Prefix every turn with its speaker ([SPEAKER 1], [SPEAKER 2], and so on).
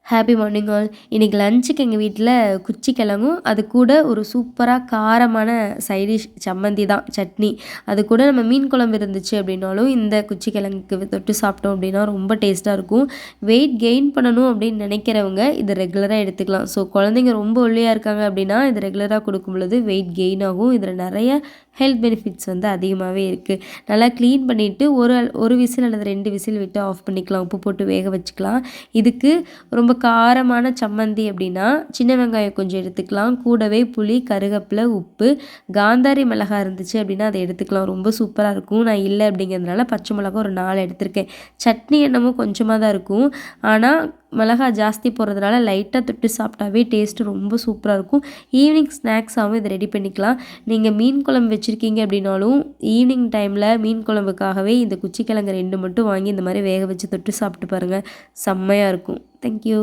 [SPEAKER 1] Happy morning all. இன்றைக்கி லஞ்சுக்கு எங்கள் வீட்டில் குச்சி கிழங்கும் அது கூட ஒரு சூப்பராக காரமான சைடிஷ் சம்மந்தி தான், சட்னி. அது கூட நம்ம மீன் குழம்பு இருந்துச்சு அப்படின்னாலும் இந்த குச்சி கிழங்குக்கு தொட்டு சாப்பிட்டோம் அப்படின்னா ரொம்ப டேஸ்ட்டாக இருக்கும். வெயிட் கெயின் பண்ணணும் அப்படின்னு நினைக்கிறவங்க இது ரெகுலராக எடுத்துக்கலாம். ஸோ குழந்தைங்க ரொம்ப ஒல்லியாக இருக்காங்க அப்படின்னா இது ரெகுலராக கொடுக்கும் பொழுது வெயிட் கெயின் ஆகும். இதில் நிறைய ஹெல்த் பெனிஃபிட்ஸ் வந்து அதிகமாகவே இருக்குது. நல்லா க்ளீன் பண்ணிவிட்டு ஒரு விசில் அல்லது 2 விசில் விட்டு ஆஃப் பண்ணிக்கலாம். உப்பு போட்டு வேக வச்சுக்கலாம். இதுக்கு ரொம்ப காரமான சம்மந்தி அப்படின்னா சின்ன வெங்காயம் கொஞ்சம் எடுத்துக்கலாம். கூடவே புளி, கருவேப்பிலை, உப்பு, காந்தாரி மிளகாய் இருந்துச்சு அப்படின்னா அதை எடுத்துக்கலாம். ரொம்ப சூப்பராக இருக்கும். நான் இல்லை அப்படிங்கிறதுனால பச்சை மிளகாய் ஒரு 4 எடுத்திருக்கேன். சட்னி என்னமோ கொஞ்சமாக தான் இருக்கும். ஆனால் மிளகாய் ஜாஸ்தி போடுறதுனால லைட்டாக தொட்டு சாப்பிட்டாவே டேஸ்ட்டு ரொம்ப சூப்பராக இருக்கும். ஈவினிங் ஸ்நாக்ஸாகவும் இதை ரெடி பண்ணிக்கலாம். நீங்கள் மீன் குழம்பு வச்சுருக்கீங்க அப்படின்னாலும் ஈவினிங் டைமில் மீன் குழம்புக்காகவே இந்த குச்சிக்கிழங்கு 2 மட்டும் வாங்கி இந்த மாதிரி வேக வச்சு தொட்டு சாப்பிட்டு பாருங்கள். செம்மையாக இருக்கும். தேங்க்யூ.